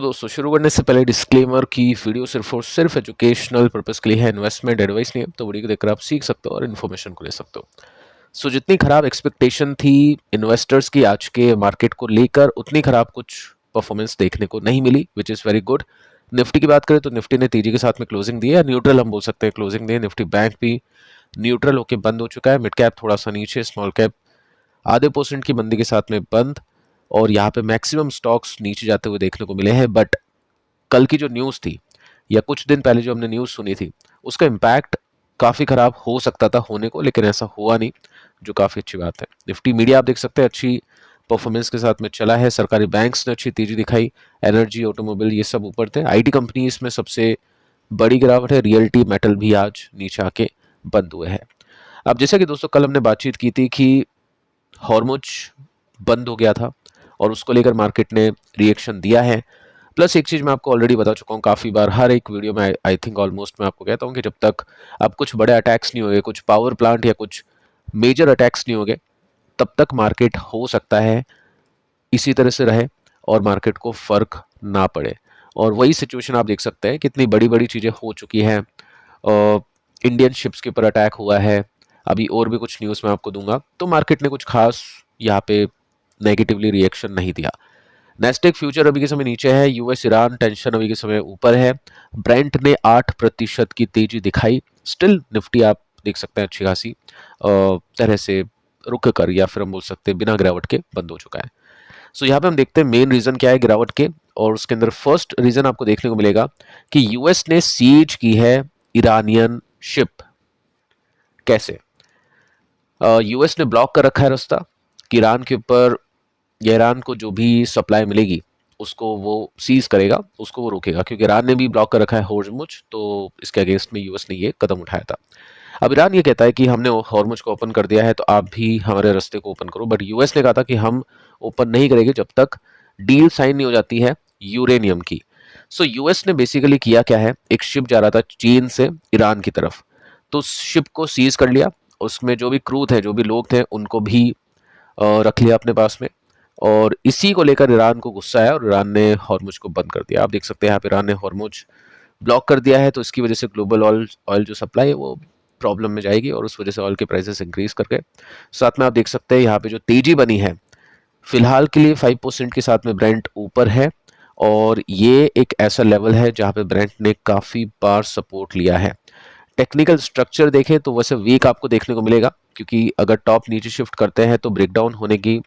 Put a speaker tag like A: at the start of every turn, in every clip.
A: दोस्तों शुरू करने से पहले डिस्क्लेमर की वीडियो सिर्फ और सिर्फ एजुकेशनल पर्पस के लिए है, इन्वेस्टमेंट एडवाइस नहीं है। तो वीडियो को देखकर आप सीख सकते हो और इन्फॉर्मेशन को ले सकते हो। जितनी खराब एक्सपेक्टेशन थी इन्वेस्टर्स की आज के मार्केट को लेकर, उतनी खराब कुछ परफॉर्मेंस देखने को नहीं मिली, which is very good. Nifty की बात करें तो निफ्टी ने तेजी के साथ में क्लोजिंग दी है, न्यूट्रल हम बोल सकते हैं क्लोजिंग दी है। निफ्टी बैंक भी न्यूट्रल होकर बंद हो चुका है। मिड कैप थोड़ा सा नीचे, स्मॉल कैप आधे % की मंदी के साथ में बंद, और यहाँ पे मैक्सिमम स्टॉक्स नीचे जाते हुए देखने को मिले हैं। बट कल की जो न्यूज़ थी या कुछ दिन पहले जो हमने न्यूज़ सुनी थी, उसका इम्पैक्ट काफ़ी ख़राब हो सकता था होने को, लेकिन ऐसा हुआ नहीं, जो काफ़ी अच्छी बात है। निफ्टी मीडिया आप देख सकते हैं अच्छी परफॉर्मेंस के साथ में चला है। सरकारी बैंक्स ने अच्छी तेजी दिखाई, एनर्जी, ऑटोमोबाइल ये सब ऊपर थे। आईटी कंपनीज में सबसे बड़ी गिरावट है। रियल्टी, मेटल भी आज नीचे आके बंद हुए हैं। अब जैसा कि दोस्तों कल हमने बातचीत की थी कि हॉर्मुज बंद हो गया था और उसको लेकर मार्केट ने रिएक्शन दिया है। प्लस एक चीज़ मैं आपको ऑलरेडी बता चुका हूँ काफ़ी बार, हर एक वीडियो में आई थिंक ऑलमोस्ट मैं आपको कहता हूँ कि जब तक अब कुछ बड़े अटैक्स नहीं होंगे, कुछ पावर प्लांट या कुछ मेजर अटैक्स नहीं होंगे, तब तक मार्केट हो सकता है इसी तरह से रहे और मार्केट को फ़र्क ना पड़े। और वही सिचुएशन आप देख सकते हैं, कितनी बड़ी बड़ी चीज़ें हो चुकी हैं। इंडियन शिप्स के ऊपर अटैक हुआ है, अभी और भी कुछ न्यूज़ मैं आपको दूंगा। तो मार्केट ने कुछ खास यहाँ पे नेगेटिवली रिएक्शन नहीं दिया। नेस्टेक फ्यूचर अभी के समय नीचे है। यूएस ईरान टेंशन अभी के समय ऊपर है। ब्रेंट ने 8% की तेजी दिखाई। स्टिल निफ्टी आप देख सकते हैं अच्छी खासी तरह से रुक कर, या फिर हम बोल सकते हैं बिना गिरावट के बंद हो चुका है। यहाँ पे हम देखते हैं मेन रीजन क्या है गिरावट के, और उसके अंदर फर्स्ट रीजन आपको देखने को मिलेगा कि यूएस ने सीज की है ईरानियन शिप। कैसे? यूएस ने ब्लॉक कर रखा है रास्ता कि ईरान के ऊपर, या ईरान को जो भी सप्लाई मिलेगी उसको वो सीज करेगा, उसको वो रोकेगा, क्योंकि ईरान ने भी ब्लॉक कर रखा है हॉर्मुज। तो इसके अगेंस्ट में यूएस ने ये कदम उठाया था। अब ईरान ये कहता है कि हमने हॉर्मुज को ओपन कर दिया है, तो आप भी हमारे रास्ते को ओपन करो। बट यूएस ने कहा था कि हम ओपन नहीं करेंगे जब तक डील साइन नहीं हो जाती है यूरेनियम की। यूएस ने बेसिकली किया क्या है, एक शिप जा रहा था चीन से ईरान की तरफ, तो शिप को सीज कर लिया। उसमें जो भी क्रू थे, जो भी लोग थे, उनको भी रख लिया अपने पास में। और इसी को लेकर ईरान को गुस्सा आया और ईरान ने हॉर्मुज को बंद कर दिया। आप देख सकते हैं यहाँ पे ईरान ने हॉर्मुज ब्लॉक कर दिया है, तो इसकी वजह से ग्लोबल ऑयल जो सप्लाई है वो प्रॉब्लम में जाएगी, और उस वजह से ऑयल के प्राइसेस इंक्रीज कर गए। साथ में आप देख सकते हैं यहाँ पे जो तेजी बनी है, फिलहाल के लिए 5% के साथ में ब्रेंट ऊपर है, और ये एक ऐसा लेवल है जहाँ पे ब्रेंट ने काफ़ी बार सपोर्ट लिया है। टेक्निकल स्ट्रक्चर देखें तो वैसे वीक आपको देखने को मिलेगा, क्योंकि अगर टॉप नीचे शिफ्ट करते हैं तो ब्रेकडाउन होने की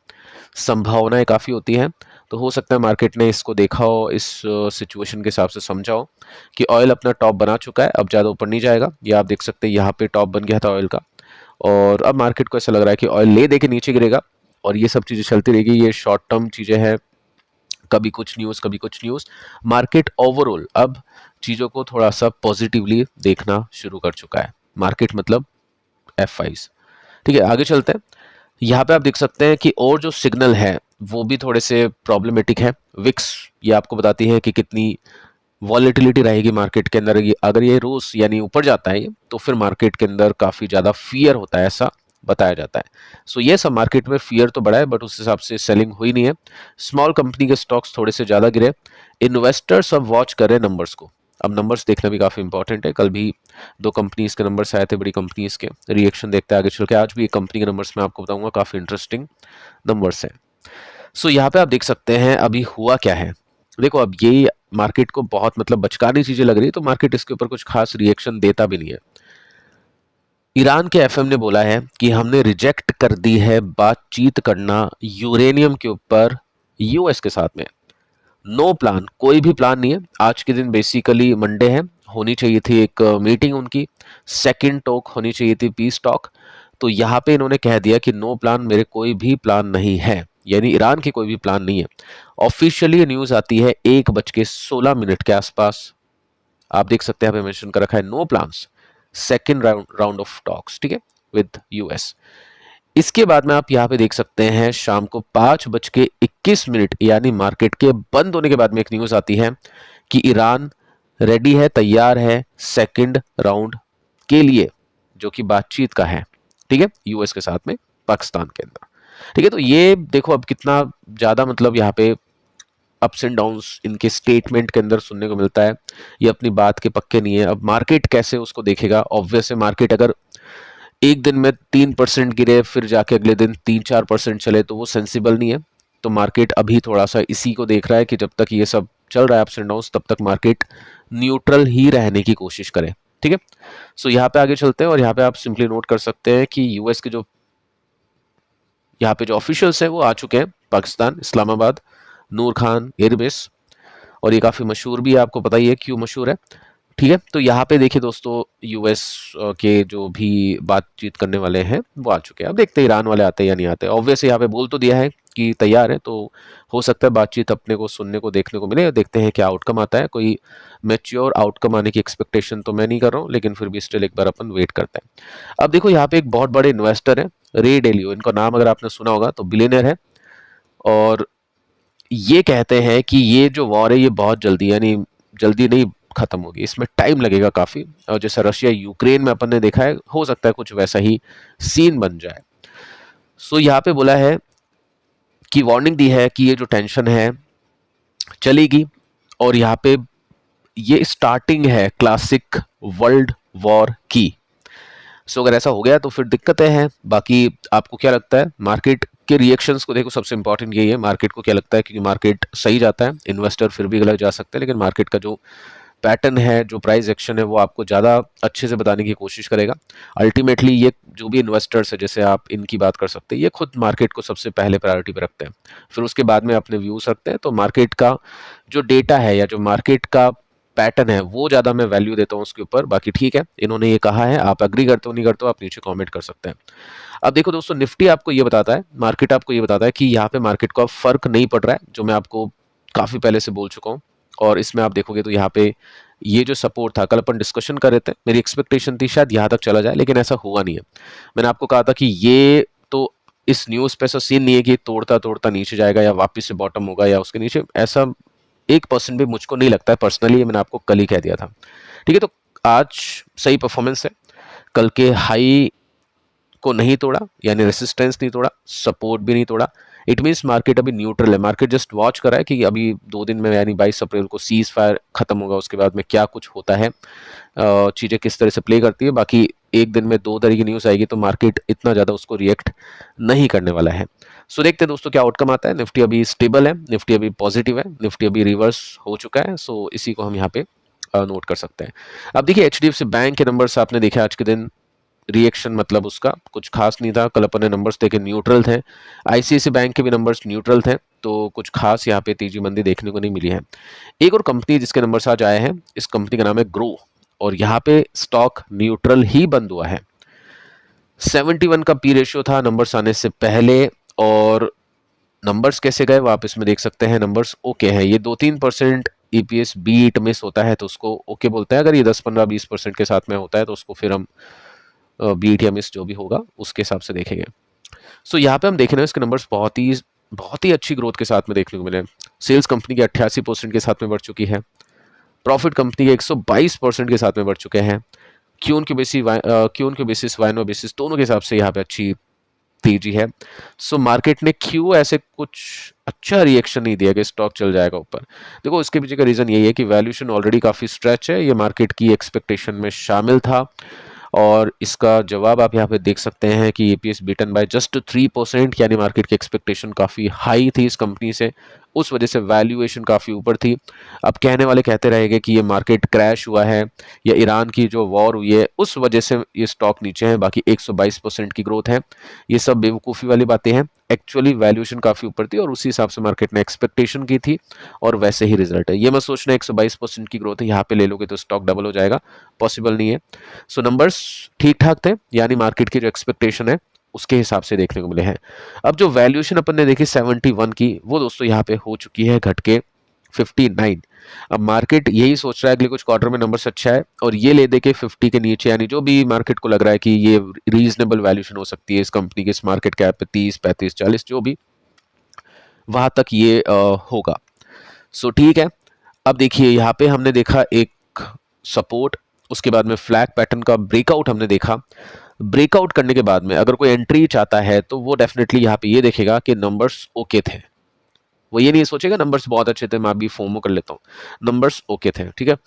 A: संभावनाएं काफ़ी होती हैं। तो हो सकता है मार्केट ने इसको देखा हो, इस सिचुएशन के हिसाब से समझा हो कि ऑयल अपना टॉप बना चुका है, अब ज़्यादा ऊपर नहीं जाएगा। ये आप देख सकते हैं यहाँ पे टॉप बन गया था ऑयल का, और अब मार्केट को ऐसा लग रहा है कि ऑयल ले दे के नीचे गिरेगा, और ये सब चीज़ें चलती रहेगी। ये शॉर्ट टर्म चीज़ें हैं, कभी कुछ न्यूज़ कभी कुछ न्यूज़। मार्केट ओवरऑल अब चीज़ों को थोड़ा सा पॉजिटिवली देखना शुरू कर चुका है। मार्केट मतलब F5s। ठीक है, आगे चलते हैं। यहाँ पे आप देख सकते हैं कि और जो सिग्नल है वो भी थोड़े से प्रॉब्लमेटिक है। विक्स ये आपको बताती है कि कितनी वॉलेटिलिटी रहेगी मार्केट के अंदर। अगर ये रोज यानी ऊपर जाता है तो फिर मार्केट के अंदर काफ़ी ज़्यादा फियर होता है, ऐसा बताया जाता है। ये सब मार्केट में फियर तो बढ़ा है, बट उस हिसाब से सेलिंग हुई नहीं है। स्मॉल कंपनी के स्टॉक्स थोड़े से ज़्यादा गिरे। इन्वेस्टर्स अब वॉच कर रहे हैं नंबर्स को। अब नंबर्स देखना भी काफ़ी इंपॉर्टेंट है। कल भी 2 कंपनीज के नंबर्स आए थे, बड़ी कंपनीज के। रिएक्शन देखते हैं आगे चल के। आज भी एक कंपनी के नंबर्स मैं आपको बताऊंगा, काफ़ी इंटरेस्टिंग नंबर्स हैं। यहाँ पे आप देख सकते हैं अभी हुआ क्या है। देखो, अब ये मार्केट को बहुत मतलब बचकानी चीज़ें लग रही है, तो मार्केट इसके ऊपर कुछ खास रिएक्शन देता भी नहीं है। ईरान के एफएम ने बोला है कि हमने रिजेक्ट कर दी है बातचीत करना यूरेनियम के ऊपर यूएस के साथ में। नो प्लान, कोई भी प्लान नहीं है। आज के दिन बेसिकली मंडे है, होनी चाहिए थी एक मीटिंग उनकी, सेकंड टॉक होनी चाहिए थी, पीस टॉक। तो यहाँ पे इन्होंने कह दिया कि नो प्लान, मेरे कोई भी प्लान नहीं है, यानी ईरान की कोई भी प्लान नहीं है। ऑफिशियली न्यूज आती है 1:16 के आसपास। आप देख सकते हैं यहाँ पे मेंशन कर रखा है no plans, second round of talks, ठीक है, विद यूएस। इसके बाद में आप यहाँ पे देख सकते हैं शाम को 5:21 यानी मार्केट के बंद होने के बाद में एक न्यूज आती है कि ईरान रेडी है, तैयार है सेकंड राउंड के लिए, जो कि बातचीत का है, ठीक है, यूएस के साथ में, पाकिस्तान के अंदर। ठीक है, तो ये देखो अब कितना ज्यादा मतलब यहाँ पे अप्स एंड डाउन्स इनके स्टेटमेंट के अंदर सुनने को मिलता है, ये अपनी बात के पक्के नहीं है। अब मार्केट कैसे उसको देखेगा? ऑब्वियस है, मार्केट अगर एक दिन में 3% गिरे फिर जाके अगले दिन 3-4% चले तो वो सेंसिबल नहीं है। तो मार्केट अभी थोड़ा सा इसी को देख रहा है कि जब तक ये सब चल रहा है अप्स एंड डाउन्स, तब तक मार्केट न्यूट्रल ही रहने की कोशिश करे। ठीक है, सो यहाँ पे आगे चलते हैं और यहाँ पे आप सिंपली नोट कर सकते हैं कि यूएस के जो यहाँ पे जो ऑफिशियल्स हैं वो आ चुके हैं पाकिस्तान, इस्लामाबाद, नूर खान एयरबेस, और ये काफ़ी मशहूर भी है, आपको पता ही है क्यों मशहूर है। ठीक है, तो यहाँ पे देखिए दोस्तों, यूएस के जो भी बातचीत करने वाले हैं वो आ चुके हैं। अब देखते हैं ईरान वाले आते हैं या नहीं आते। ऑब्वियसली यहाँ पे बोल तो दिया है कि तैयार है, तो हो सकता है बातचीत अपने को सुनने को देखने को मिले। देखते हैं क्या आउटकम आता है। कोई मैच्योर आउटकम आने की एक्सपेक्टेशन तो मैं नहीं कर रहा हूँ, लेकिन फिर भी स्टिल एक बार अपन वेट करते हैं। अब देखो यहाँ पे एक बहुत बड़े इन्वेस्टर है, रे डेलियो, इनका नाम अगर आपने सुना होगा तो बिलियनर है, और ये कहते हैं कि ये जो वॉर है ये बहुत जल्दी, यानी जल्दी नहीं खत्म होगी, इसमें टाइम लगेगा काफी। और जैसा रशिया यूक्रेन में अपन ने देखा है, हो सकता है कुछ वैसा ही सीन बन जाए। सो यहाँ पे बोला है कि वार्निंग दी है कि ये जो टेंशन है चलेगी, और यहाँ पे ये स्टार्टिंग है क्लासिक वर्ल्ड वॉर की। सो अगर ऐसा हो गया तो फिर दिक्कतें हैं। बाकी आपको क्या लगता है? मार्केट के रिएक्शंस को देखो, सबसे इंपॉर्टेंट यही है मार्केट को क्या लगता है, क्योंकि मार्केट सही जाता है, इन्वेस्टर फिर भी गलत जा सकते हैं, लेकिन मार्केट का जो पैटर्न है, जो प्राइस एक्शन है, वो आपको ज़्यादा अच्छे से बताने की कोशिश करेगा। अल्टीमेटली ये जो भी इन्वेस्टर्स है, जैसे आप इनकी बात कर सकते हैं, ये खुद मार्केट को सबसे पहले प्रायोरिटी पे रखते हैं, फिर उसके बाद में अपने व्यूज रखते हैं। तो मार्केट का जो डेटा है या जो मार्केट का पैटर्न है वो ज़्यादा मैं वैल्यू देता हूँ उसके ऊपर। बाकी ठीक है, इन्होंने ये कहा है, आप एग्री करते हो नहीं करते हो आप नीचे कमेंट कर सकते हैं। अब देखो दोस्तों, निफ्टी आपको ये बताता है, मार्केट आपको ये बताता है कि यहाँ पे मार्केट को अब फर्क नहीं पड़ रहा है, जो मैं आपको काफ़ी पहले से बोल चुका हूँ। और इसमें आप देखोगे तो यहाँ पे ये जो सपोर्ट था, कल अपन डिस्कशन कर रहे थे, मेरी एक्सपेक्टेशन थी शायद यहाँ तक चला जाए, लेकिन ऐसा हुआ नहीं है। मैंने आपको कहा था कि ये तो इस न्यूज़ पे ऐसा सीन नहीं है कि तोड़ता तोड़ता नीचे जाएगा या वापस से बॉटम होगा या उसके नीचे, ऐसा 1% भी मुझको नहीं लगता है पर्सनली, ये मैंने आपको कल ही कह दिया था। ठीक है, तो आज सही परफॉर्मेंस है, कल के हाई को नहीं तोड़ा, यानी रेसिस्टेंस नहीं तोड़ा, सपोर्ट भी नहीं तोड़ा। इट मीन्स मार्केट अभी न्यूट्रल है, मार्केट जस्ट वॉच कर रहा है कि अभी 2 दिन में, यानी 22 अप्रैल को सीज फायर खत्म होगा, उसके बाद में क्या कुछ होता है, चीज़ें किस तरह से प्ले करती है। बाकी एक दिन में 2 तरह की न्यूज़ आएगी, तो मार्केट इतना ज़्यादा उसको रिएक्ट नहीं करने वाला है। सो देखते हैं दोस्तों क्या आउटकम आता है। निफ्टी अभी स्टेबल है, निफ्टी अभी पॉजिटिव है, निफ्टी अभी रिवर्स हो चुका है। सो इसी को हम यहाँ पे नोट कर सकते हैं। अब देखिए एचडीएफसी बैंक के नंबर्स आपने देखे आज के दिन, रिएक्शन मतलब उसका कुछ खास नहीं था, कल अपन ने नंबर्स देखे न्यूट्रल थे। आईसीआईसी बैंक के भी नंबर्स न्यूट्रल थे, तो कुछ खास यहाँ पे तेजी मंदी देखने को नहीं मिली है। एक और कंपनी जिसके नंबर्स आज आए हैं, इस कंपनी का नाम है ग्रो, और यहाँ पे स्टॉक न्यूट्रल ही बंद हुआ है। 71 का पी रेशियो था नंबर्स आने से पहले, और नंबर्स कैसे गए वो आप इसमें देख सकते हैं। नंबर्स ओके हैं, ये 2-3% ईपीएस बीट मिस होता है तो उसको ओके बोलते हैं। अगर ये 10-15-20% के साथ में होता है तो उसको फिर हम बीट या मिस जो भी होगा उसके हिसाब से देखेंगे। सो यहाँ पे हम देख रहे हैं इसके नंबर्स बहुत ही अच्छी ग्रोथ के साथ में देखने को मिले। सेल्स कंपनी के 88% के साथ में बढ़ चुकी है, प्रॉफिट कंपनी के 122% के साथ में बढ़ चुके हैं। क्यून के बेसिस वाइनो बेसिस दोनों के हिसाब से यहाँ पे अच्छी तेजी है। सो मार्केट ने क्यों ऐसे कुछ अच्छा रिएक्शन नहीं दिया कि स्टॉक चल जाएगा ऊपर। देखो इसके पीछे का रीजन यही है कि वैल्यूएशन ऑलरेडी काफी स्ट्रेच है, ये मार्केट की एक्सपेक्टेशन में शामिल था, और इसका जवाब आप यहाँ पे देख सकते हैं कि ईपीएस बीटन बाय जस्ट 3%, यानी मार्केट की एक्सपेक्टेशन काफ़ी हाई थी इस कंपनी से, उस वजह से वैल्यूएशन काफ़ी ऊपर थी। अब कहने वाले कहते रहेंगे कि ये मार्केट क्रैश हुआ है या ईरान की जो वॉर हुई है उस वजह से ये स्टॉक नीचे है, बाकी 122% की ग्रोथ है। ये सब बेवकूफ़ी वाली बातें हैं, एक्चुअली वैल्यूएशन काफ़ी ऊपर थी और उसी हिसाब से मार्केट ने एक्सपेक्टेशन की थी और वैसे ही रिजल्ट है। ये मत सोचना 122% की ग्रोथ है यहाँ पे ले लोगे तो स्टॉक डबल हो जाएगा, पॉसिबल नहीं है। सो नंबर्स ठीक ठाक थे, यानी मार्केट की जो एक्सपेक्टेशन है उसके हिसाब से देखने को मिले हैं। अब जो वैल्यूएशन अपन ने देखी 71 की, वो दोस्तों यहाँ पे हो चुकी है घट के 59। अब मार्केट यही सोच रहा है अगले कुछ क्वार्टर में नंबर्स अच्छा है और ये ले दे के 50 के नीचे, यानी जो भी मार्केट को लग रहा है कि ये रीजनेबल वैल्यूएशन हो सकती है इस कंपनी के, इस मार्केट कैप पे 30, 35, 40 जो भी, वहां तक ये होगा। सो ठीक है। अब देखिए यहाँ पे हमने देखा एक सपोर्ट, उसके बाद में फ्लैग पैटर्न का ब्रेकआउट हमने देखा। ब्रेकआउट करने के बाद में अगर कोई एंट्री चाहता है तो वो डेफिनेटली यहाँ पे ये देखेगा कि नंबर्स ओके थे, वो ये नहीं सोचेगा नंबर्स बहुत अच्छे थे, मैं अभी फोमो कर लेता हूँ, नंबर्स ओके थे, ठीक है।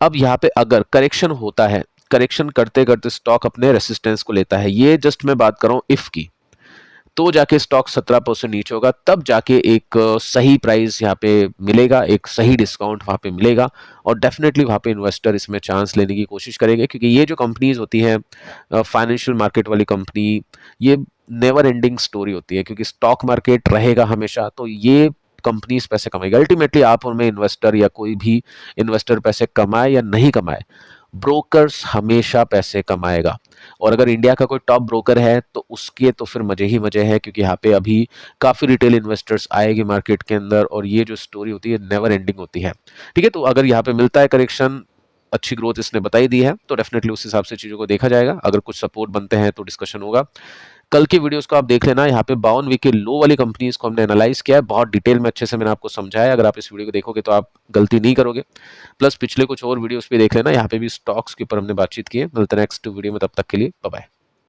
A: अब यहाँ पे अगर करेक्शन होता है, करेक्शन करते करते स्टॉक अपने रेसिस्टेंस को लेता है, ये जस्ट मैं बात कर रहा हूँ इफ की, तो जाके स्टॉक 17% नीचे होगा, तब जाके एक सही प्राइस यहाँ पे मिलेगा, एक सही डिस्काउंट वहाँ पे मिलेगा, और डेफिनेटली वहाँ पे इन्वेस्टर इसमें चांस लेने की कोशिश करेंगे, क्योंकि ये जो कंपनीज होती हैं फाइनेंशियल मार्केट वाली कंपनी, ये नेवर एंडिंग स्टोरी होती है, क्योंकि स्टॉक मार्केट रहेगा हमेशा, तो ये कंपनीज पैसे कमाएगी अल्टीमेटली। आप और मैं इन्वेस्टर या कोई भी इन्वेस्टर पैसे कमाए या नहीं कमाए, ब्रोकर्स हमेशा पैसे कमाएगा। और अगर इंडिया का कोई टॉप ब्रोकर है तो उसके तो फिर मजे ही मजे हैं, क्योंकि यहाँ पे अभी काफ़ी रिटेल इन्वेस्टर्स आएगी मार्केट के अंदर, और ये जो स्टोरी होती है नेवर एंडिंग होती है, ठीक है। तो अगर यहाँ पे मिलता है करेक्शन, अच्छी ग्रोथ इसने बताई दी है, तो डेफिनेटली उस हिसाब से चीज़ों को देखा जाएगा, अगर कुछ सपोर्ट बनते हैं तो डिस्कशन होगा। कल की वीडियोस को आप देख लेना, यहाँ पे 52 वीक के लो वाली कंपनीज को हमने एनालाइज किया है, बहुत डिटेल में अच्छे से मैंने आपको समझाया है, अगर आप इस वीडियो को देखोगे तो आप गलती नहीं करोगे। प्लस पिछले कुछ और वीडियोस भी देख लेना, यहाँ पे भी स्टॉक्स के ऊपर हमने बातचीत की है। मिलते हैं नेक्स्ट वीडियो में, तब तक के लिए बाय बाय।